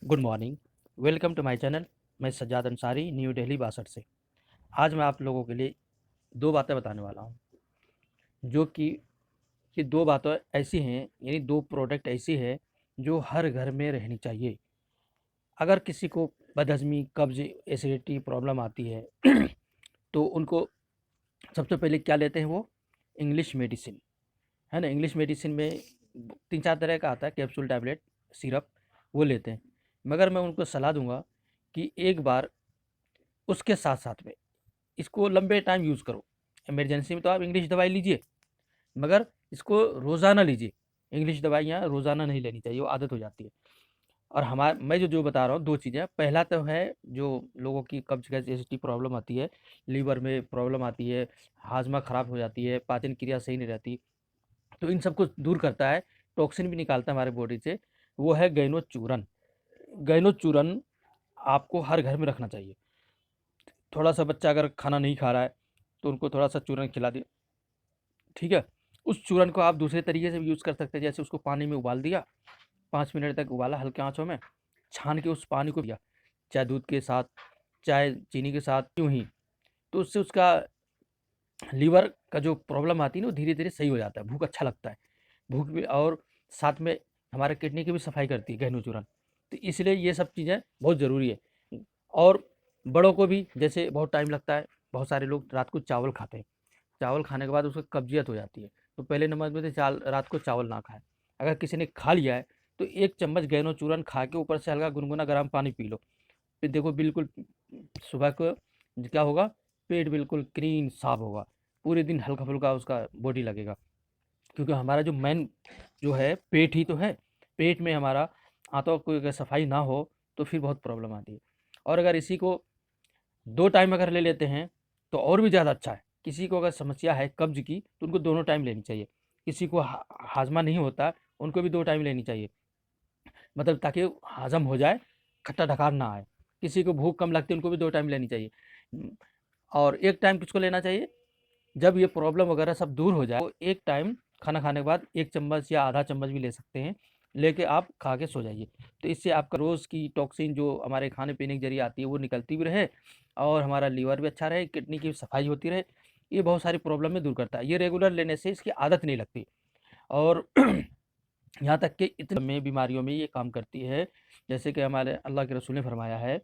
Good morning. Welcome to my channel. मैं Sajjad Ansari, new Delhi 62 से। आज मैं आप लोगों के लिए दो बातें बताने वाला हूँ, जो कि ये दो बातें ऐसी हैं, यानी दो प्रोडक्ट ऐसी है जो हर घर में रहनी चाहिए। अगर किसी को बदहज़मी, कब्ज़, एसिडिटी प्रॉब्लम आती है तो उनको सबसे पहले क्या लेते हैं वो? इंग्लिश मेडिसिन, है ना। इंग्लिश मेडिसिन में 3-4 तरह का आता है, कैप्सूल, टैबलेट, सिरप, वो लेते हैं। मगर मैं उनको सलाह दूँगा कि एक बार उसके साथ-साथ में इसको लंबे टाइम यूज़ करो। इमरजेंसी में तो आप इंग्लिश दवाई लीजिए, मगर इसको रोज़ाना लीजिए। इंग्लिश दवाइयाँ रोज़ाना नहीं लेनी चाहिए, वो आदत हो जाती है। और मैं जो जो बता रहा हूँ 2 चीज़ें, पहला तो है जो लोगों की कब्ज़, गैस, एसिडिटी प्रॉब्लम आती है, लीवर में प्रॉब्लम आती है, हाज़मा ख़राब हो जाती है, पाचन क्रिया सही नहीं रहती, तो इन सबको दूर करता है, टॉक्सिन भी निकालता है हमारे बॉडी से, वो है गैनो चूरन। गैनो चूरन आपको हर घर में रखना चाहिए। थोड़ा-सा बच्चा अगर खाना नहीं खा रहा है, तो उनको थोड़ा-सा चूरन खिला दिया, ठीक है? उस चूरन को आप दूसरे तरीके से भी यूज़ कर सकते हैं, जैसे उसको पानी में उबाल दिया, 5 मिनट तक उबाला हल्के आँचों में, छान के उस पानी को पिया, चाहे दूध के साथ, चाहे चीनी के साथ, यूँ ही। तो उससे उसका लीवर का जो प्रॉब्लम आती है ना, वो धीरे-धीरे सही हो जाता है, भूख अच्छा लगता है। भूख भी, और साथ में हमारे किडनी की भी सफाई करती है गहनू चूरन। तो इसलिए ये सब चीज़ें बहुत ज़रूरी है। और बड़ों को भी जैसे बहुत टाइम लगता है, बहुत सारे लोग रात को चावल खाते हैं। चावल खाने के बाद उसको कब्ज़ियत हो जाती है। तो पहले नंबर पे तो रात को चावल ना खाएँ। अगर किसी ने खा लिया है, तो 1 चम्मच गहनो चूरन खा के ऊपर से हल्का गुनगुना गर्म पानी पी लो। फिर देखो बिल्कुल सुबह को क्या होगा, पेट बिल्कुल क्लीन साफ होगा। पूरे दिन हल्का-फुल्का उसका बॉडी लगेगा। क्योंकि हमारा जो मेन जो है पेट ही तो है। पेट में हमारा आंतों की अगर सफाई ना हो, तो फिर बहुत प्रॉब्लम आती है। और अगर इसी को 2 टाइम अगर ले लेते हैं, तो और भी ज़्यादा अच्छा है। किसी को अगर समस्या है कब्ज़ की, तो उनको दोनों टाइम लेनी चाहिए। किसी को हाज़मा नहीं होता, उनको भी 2 टाइम लेनी चाहिए। मतलब ताकि हज़म हो जाए, खट्टा-ढकार ना आए। किसी को भूख कम लगती है, उनको भी 2 टाइम लेनी चाहिए। और 1 टाइम किसको लेना चाहिए? जब ये प्रॉब्लम वगैरह सब दूर हो जाए, तो 1 टाइम खाना खाने के बाद 1 चम्मच या आधा चम्मच भी ले सकते हैं, लेके आप खा के सो जाइए। तो इससे आपका रोज़ की टॉक्सिन जो हमारे खाने-पीने के ज़रिए आती है, वो निकलती भी रहे, और हमारा लीवर भी अच्छा रहे, किडनी की सफाई होती रहे। ये बहुत सारी प्रॉब्लम में दूर करता है। ये रेगुलर लेने से इसकी आदत नहीं लगती। और यहाँ तक कि इतने में बीमारियों में ये काम करती है, जैसे कि हमारे अल्लाह के रसूल ने फरमाया है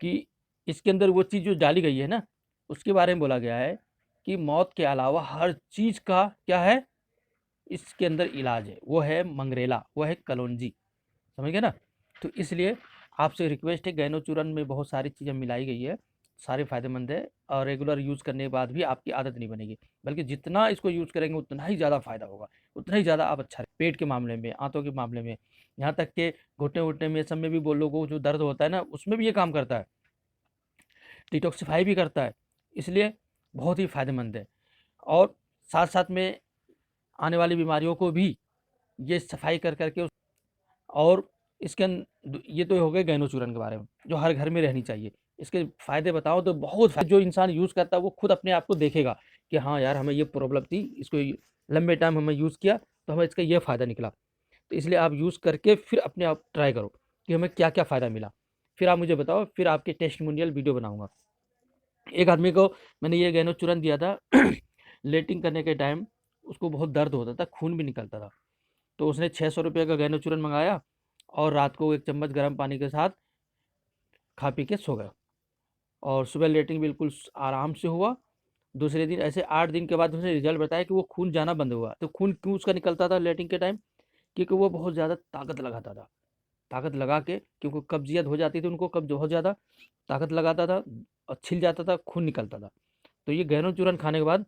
कि इसके अंदर वो चीज़ जो डाली गई है ना, उसके बारे में बोला गया है कि मौत के अलावा हर चीज़ का क्या है, इसके अंदर इलाज है। वो है मंगरेला, वो है कलौंजी, समझ गए ना? तो इसलिए आपसे रिक्वेस्ट है, गैनोचूरन में बहुत सारी चीज़ें मिलाई गई है, सारे फ़ायदेमंद है, और रेगुलर यूज़ करने के बाद भी आपकी आदत नहीं बनेगी, बल्कि जितना इसको यूज़ करेंगे उतना ही ज़्यादा फ़ायदा होगा, उतना ही ज़्यादा आप अच्छा पेट के मामले में, आँतों के मामले में, यहाँ तक कि घुटने-वुटने में, सब में भी वो लोगों को जो दर्द होता है ना, उसमें भी ये काम करता है। डिटॉक्सिफ़ाई भी करता है, इसलिए बहुत ही फ़ायदेमंद है। और साथ-साथ में आने वाली बीमारियों को भी ये सफाई कर के, और इसके ये तो हो गए गैनोचूरन के बारे में, जो हर घर में रहनी चाहिए। इसके फ़ायदे बताऊँ तो बहुत जो इंसान यूज़ करता है, वो खुद अपने आप को देखेगा कि हाँ यार, हमें ये प्रॉब्लम थी, इसको लंबे टाइम हमें यूज़ किया, तो हमें इसका ये फ़ायदा निकला। तो इसलिए आप यूज़ करके फिर अपने आप ट्राई करो कि हमें क्या-क्या फ़ायदा मिला। फिर आप मुझे बताओ, फिर आपके टेस्टिमोनियल वीडियो बनाऊँगा। एक आदमी को मैंने ये गैनोचूरन दिया था लेटिंग करने के टाइम उसको बहुत दर्द होता था, खून भी निकलता था। तो उसने ₹600 का गैनोचूरन मँगाया, और रात को 1 चम्मच गर्म पानी के साथ खा पी के सो गया, और सुबह लेटिंग बिल्कुल आराम से हुआ। दूसरे दिन ऐसे 8 दिन के बाद उसने रिज़ल्ट बताया कि वो खून जाना बंद हुआ। तो खून क्यों उसका निकलता था लेटिंग के टाइम? क्योंकि वो बहुत ज़्यादा ताकत लगाता था। ताकत लगा के, क्योंकि कब्ज़ियत हो जाती थी उनको, कब्ज़ बहुत ज़्यादा, ताकत लगाता था और छिल जाता था, खून निकलता था। तो ये गहनोचूर्ण खाने के बाद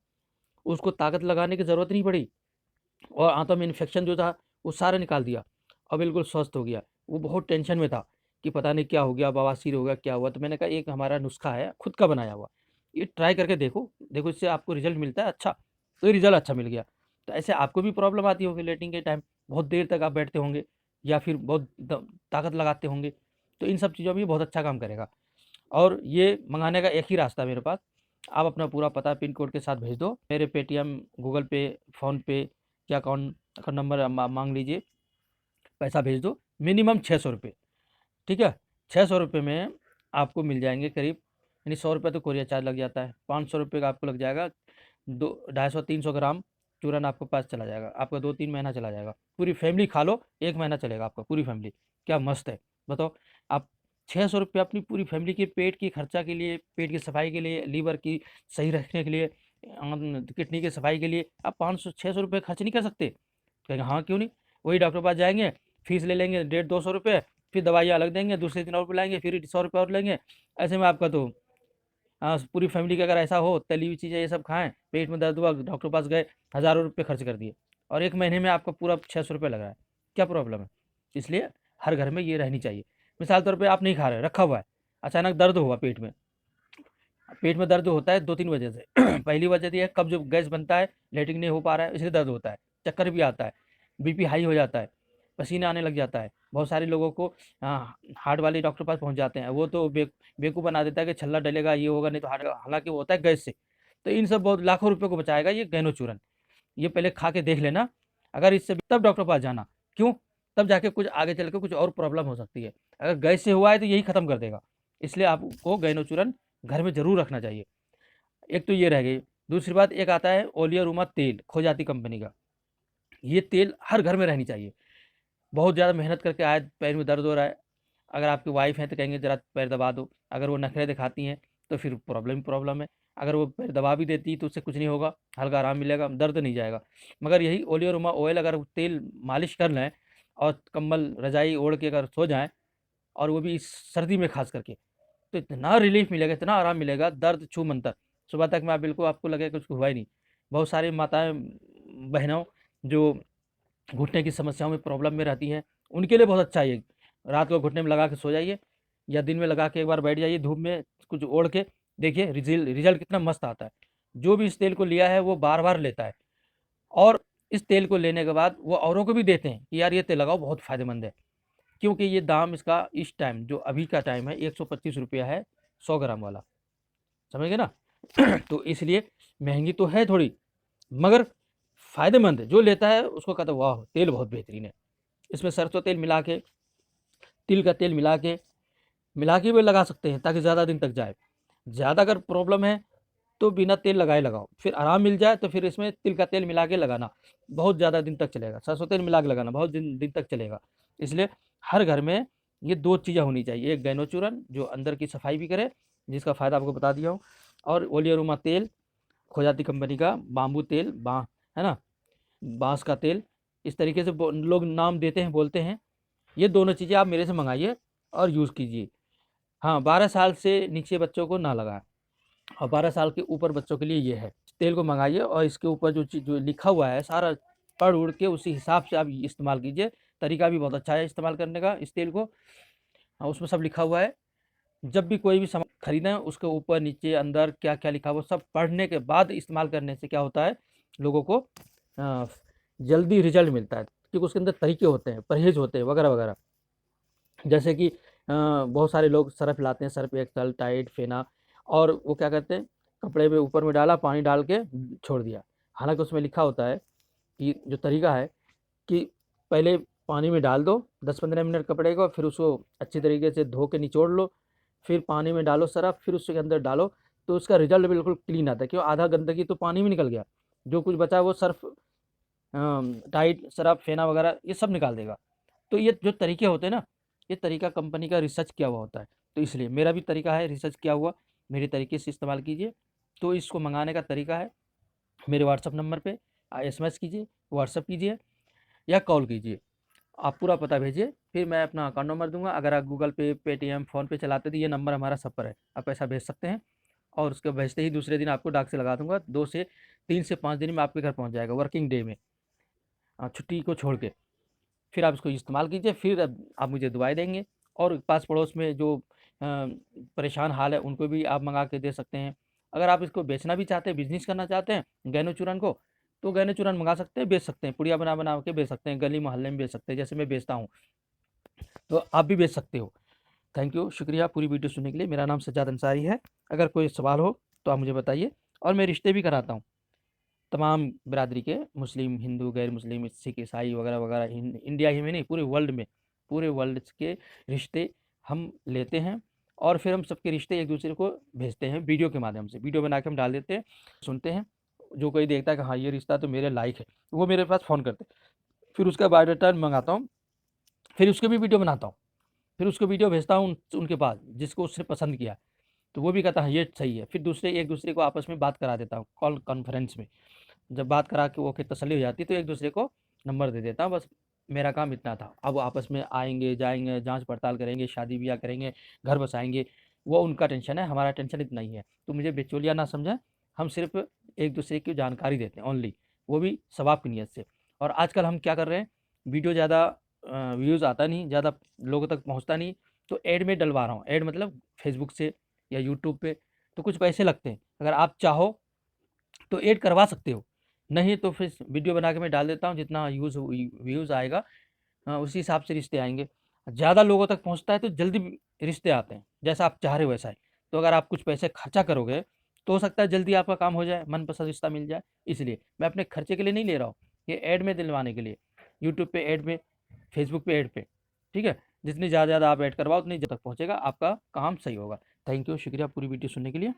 उसको ताकत लगाने की ज़रूरत नहीं पड़ी, और आंतों में इन्फेक्शन जो था वो सारा निकाल दिया, और बिल्कुल स्वस्थ हो गया। वो बहुत टेंशन में था कि पता नहीं क्या हो गया, बवासीर हो गया, क्या हुआ? तो मैंने कहा एक हमारा नुस्खा है खुद का बनाया हुआ, ये ट्राई करके देखो, देखो इससे आपको रिज़ल्ट मिलता है अच्छा। तो ये रिज़ल्ट अच्छा मिल गया। तो ऐसे आपको भी प्रॉब्लम आती होगी लेटिंग के टाइम, बहुत देर तक आप बैठते होंगे, या फिर बहुत ताकत लगाते होंगे, तो इन सब चीज़ों में ये बहुत अच्छा काम करेगा। और ये मँगाने का एक ही रास्ता है मेरे पास, आप अपना पूरा पता पिन कोड के साथ भेज दो। मेरे पेटीएम, गूगल पे, फ़ोनपे या अकाउंट का नंबर माँग लीजिए, पैसा भेज दो, मिनिमम ₹600। ठीक है। 600 रुपये में आपको मिल जाएंगे करीब, यानी 100 रुपये तो कोरियर चार्ज लग जाता है, 500 रुपये का आपको लग जाएगा, 250-300 ग्राम चूरन आपके पास चला जाएगा, आपका 2-3 महीना चला जाएगा। पूरी फैमिली खा लो, 1 महीना चलेगा आपका, पूरी फैमिली। क्या मस्त है, बताओ आप। 600 रुपये अपनी पूरी फैमिली के पेट की खर्चा के लिए, पेट की सफाई के लिए, लीवर की सही रखने के लिए, किडनी की सफाई के लिए आप 500-600 रुपये खर्च नहीं कर सकते? कहेंगे हाँ क्यों नहीं। वही डॉक्टर के पास जाएंगे, फीस ले लेंगे 150-200 रुपये, फिर दवाइयाँ अलग देंगे, दूसरे दिन और बुलाएंगे, फिर 100 रुपये और लेंगे। ऐसे में आपका तो, हाँ, पूरी फैमिली का अगर ऐसा हो, तली हुई चीज़ें ये सब खाएं, पेट में दर्द हुआ, डॉक्टर के पास गए, हज़ारों रुपये खर्च कर दिए, और 1 महीने में आपका पूरा 600 रुपये लग रहा है, क्या प्रॉब्लम है? इसलिए हर घर में ये रहनी चाहिए। मिसाल तौर पे आप नहीं खा रहे, रखा हुआ है, अचानक दर्द हुआ पेट में। पेट में दर्द होता है 2-3 वजह से। पहली वजह ये है, कब्ज, गैस बनता है, लेटिंग नहीं हो पा रहा है, इसलिए दर्द होता है। चक्कर भी आता है, बीपी हाई हो जाता है, पसीना आने लग जाता है। बहुत सारे लोगों को हार्ट वाले डॉक्टर पास पहुंच जाते हैं, वो तो बेवकूफ़ बना देता है कि छल्ला डलेगा, ये होगा, नहीं तो हार्ट, हालांकि वो होता है गैस से। तो इन सब बहुत लाखों रुपए को बचाएगा ये गैनो चूरन। ये पहले खा के देख लेना, अगर इससे तब डॉक्टर के पास जाना। क्यों? तब जाके कुछ आगे चल के कुछ और प्रॉब्लम हो सकती है। अगर गैस से हुआ है तो यही खत्म कर देगा। इसलिए आपको गैनो चूरन घर में ज़रूर रखना चाहिए। एक तो ये रह गई। दूसरी बात, एक आता है ओलिया रूमा तेल, खोजाती कंपनी का। ये तेल हर घर में रहनी चाहिए। बहुत ज़्यादा मेहनत करके आए, पैर में दर्द हो रहा है, अगर आपकी वाइफ है तो कहेंगे ज़रा पैर दबा दो, अगर वो नखरे दिखाती हैं तो फिर प्रॉब्लम ही प्रॉब्लम है। अगर वो पैर दबा भी देती तो उससे कुछ नहीं होगा, हल्का आराम मिलेगा, दर्द नहीं जाएगा। मगर यही ओलिया रूमा ऑयल अगर तेल मालिश कर लें और कंबल रजाई ओढ़ के अगर सो जाएं, और वो भी इस सर्दी में खास करके, तो इतना रिलीफ मिलेगा, इतना आराम मिलेगा, दर्द छू मंतर। सुबह तक में आप बिल्कुल, आपको लगेगा कुछ हुआ ही नहीं। बहुत सारी माताएं बहनों जो घुटने की समस्याओं में प्रॉब्लम में रहती हैं, उनके लिए बहुत अच्छा है ये। रात को घुटने में लगा के सो जाइए, या दिन में लगा के एक बार बैठ जाइए धूप में कुछ ओढ़ के, देखिए रिजल्ट रिजल्ट कितना मस्त आता है। जो भी इस तेल को लिया है वो बार बार लेता है, और इस तेल को लेने के बाद वो औरों को भी देते हैं कि यार ये तेल लगाओ, बहुत फ़ायदेमंद है। क्योंकि ये दाम इसका इस टाइम, जो अभी का टाइम है, 125 रुपया है 100 ग्राम वाला, समझ गए ना। तो इसलिए महंगी तो है थोड़ी, मगर फ़ायदेमंद है। जो लेता है उसको कहता है वाह तेल बहुत बेहतरीन है। इसमें सरसों तेल मिला के, तिल का तेल मिला के भी लगा सकते हैं, ताकि ज़्यादा दिन तक जाए। ज़्यादा अगर प्रॉब्लम है तो बिना तेल लगाए लगाओ, फिर आराम मिल जाए तो फिर इसमें तिल का तेल मिला के लगाना, बहुत ज़्यादा दिन तक चलेगा। सरसों तेल मिला के लगाना, बहुत दिन दिन तक चलेगा। इसलिए हर घर में ये 2 चीज़ें होनी चाहिए, एक गैनो चूरन जो अंदर की सफाई भी करे, जिसका फ़ायदा आपको बता दिया हूँ, और ओलिया रूमा तेल, खोजाती कंपनी का, बाम्बू तेल, है ना, बाँस का तेल, इस तरीके से लोग नाम देते हैं, बोलते हैं। ये दोनों चीज़ें आप मेरे से मंगाइए और यूज़ कीजिए। हाँ, 12 साल से नीचे बच्चों को ना लगाएँ, और 12 साल के ऊपर बच्चों के लिए ये है। तेल को मंगाइए और इसके ऊपर जो चीज़ जो लिखा हुआ है सारा पढ़ उड़ के उसी हिसाब से आप इस्तेमाल कीजिए। तरीका भी बहुत अच्छा है इस्तेमाल करने का इस तेल को। हाँ, उसमें सब लिखा हुआ है। जब भी कोई भी सामान खरीदें, उसके ऊपर नीचे अंदर क्या-क्या लिखा हुआ है सब पढ़ने के बाद इस्तेमाल करने से क्या होता है, लोगों को अ, जल्दी रिज़ल्ट मिलता है। क्योंकि उसके अंदर तरीके होते हैं, परहेज़ होते हैं वगैरह-वगैरह। जैसे कि बहुत सारे लोग सर्फ़ लाते हैं, सर्फ़ एक्सेल, टाइड, फेना, और वो क्या करते हैं, कपड़े में ऊपर में डाला, पानी डाल के छोड़ दिया। हालाँकि उसमें लिखा होता है कि जो तरीका है कि पहले पानी में डाल दो 10-15 मिनट कपड़े को, फिर उसको अच्छी तरीके से धो के निचोड़ लो, फिर पानी में डालो सरफ़, फिर उसके अंदर डालो, तो उसका रिज़ल्ट बिल्कुल क्लीन आता है। क्यों? आधा गंदगी तो पानी में निकल गया, जो कुछ बचा वो सर्फ़, टाइड, सरफ़, फेना वगैरह ये सब निकाल देगा। तो ये जो तरीके होते हैं ना, ये तरीका कंपनी का रिसर्च किया हुआ होता है। तो इसलिए मेरा भी तरीका है रिसर्च किया हुआ, मेरे तरीके से इस्तेमाल कीजिए। तो इसको मँगाने का तरीका है, मेरे व्हाट्सएप नंबर पे एसएमएस कीजिए, व्हाट्सएप कीजिए या कॉल कीजिए। आप पूरा पता भेजिए, फिर मैं अपना अकाउंट नंबर दूँगा। अगर आप गूगल पे, पेटीएम, फ़ोनपे चलाते हैं तो ये नंबर हमारा सब पर है, आप पैसा भेज सकते हैं, और उसके भेजते ही दूसरे दिन आपको डाक से लगा दूँगा। 2 से 3 से 5 दिन में आपके घर पहुँच जाएगा, वर्किंग डे में, छुट्टी को छोड़ के। फिर आप इसको इस्तेमाल कीजिए, फिर अब आप मुझे दुआएँ देंगे, और पास-पड़ोस में जो परेशान हाल है उनको भी आप मँगा के दे सकते हैं। अगर आप इसको बेचना भी चाहते हैं, बिज़नेस करना चाहते हैं गैनो चूरन को, तो गैनो चूरन मँगा सकते हैं, बेच सकते हैं, पुड़िया बना-बना के बेच सकते हैं, गली मोहल्ले में बेच सकते हैं, जैसे मैं बेचता हूँ, तो आप भी बेच सकते हो। थैंक यू, शुक्रिया पूरी वीडियो सुनने के लिए। मेरा नाम सज्जाद अंसारी है। अगर कोई सवाल हो तो आप मुझे बताइए, और मैं रिश्ते भी कराता हूँ। तमाम बिरादरी के, मुस्लिम, हिंदू, गैर मुस्लिम, सिख, ईसाई वगैरह-वगैरह, इंडिया ही में नहीं, पूरे वर्ल्ड में, पूरे वर्ल्ड के रिश्ते हम लेते हैं और फिर हम सबके रिश्ते एक दूसरे को भेजते हैं वीडियो के माध्यम से। वीडियो बना के हम डाल देते हैं, सुनते हैं। जो कोई देखता है कि हाँ ये रिश्ता तो मेरे लायक है, वो मेरे पास फ़ोन करते हैं। फिर उसका बायोडाटा मंगाता हूँ, फिर उसकी भी वीडियो बनाता हूँ, फिर उसको वीडियो भेजता हूँ उनके पास जिसको उसने पसंद किया, तो वो भी कहता है हाँ, ये सही है। फिर दूसरे एक दूसरे को आपस में बात करा देता हूँ कॉल कॉन्फ्रेंस में। जब बात करा के वो फिर तसल्ली हो जाती है तो एक दूसरे को नंबर दे देता हूँ। बस मेरा काम इतना था। अब वो आपस में आएंगे जाएंगे, जांच पड़ताल करेंगे, शादी ब्याह करेंगे, घर बसाएंगे, वो उनका टेंशन है, हमारा टेंशन इतना ही है। तो मुझे बिचौलिया ना समझें, हम सिर्फ एक दूसरे की जानकारी देते हैं ओनली, वो भी सवाब की नीयत से। और आजकल हम क्या कर रहे हैं, वीडियो ज़्यादा व्यूज़ आता नहीं, ज़्यादा लोगों तक पहुँचता नहीं, तो ऐड में डलवा रहा हूँ। ऐड मतलब फेसबुक से या यूट्यूब पे, तो कुछ पैसे लगते हैं। अगर आप चाहो तो ऐड करवा सकते हो, नहीं तो फिर वीडियो बना के मैं डाल देता हूँ। जितना व्यूज़ आएगा उसी हिसाब से रिश्ते आएंगे। ज़्यादा लोगों तक पहुँचता है तो जल्दी रिश्ते आते हैं, जैसा आप चाह रहे हो वैसा ही। तो अगर आप कुछ पैसे खर्चा करोगे तो हो सकता है जल्दी आपका काम हो जाए, मनपसंद रिश्ता मिल जाए। इसलिए मैं अपने खर्चे के लिए नहीं ले रहा हूँ, ये ऐड में दिलवाने के लिए। यूट्यूब पे ऐड में, फेसबुक पे ऐड पे, ठीक है। जितनी ज़्यादा ज़्यादा आप ऐड करवाओ उतनी ज़्यादा तक पहुँचेगा, आपका काम सही होगा। थैंक यू, शुक्रिया पूरी वीडियो सुनने के लिए।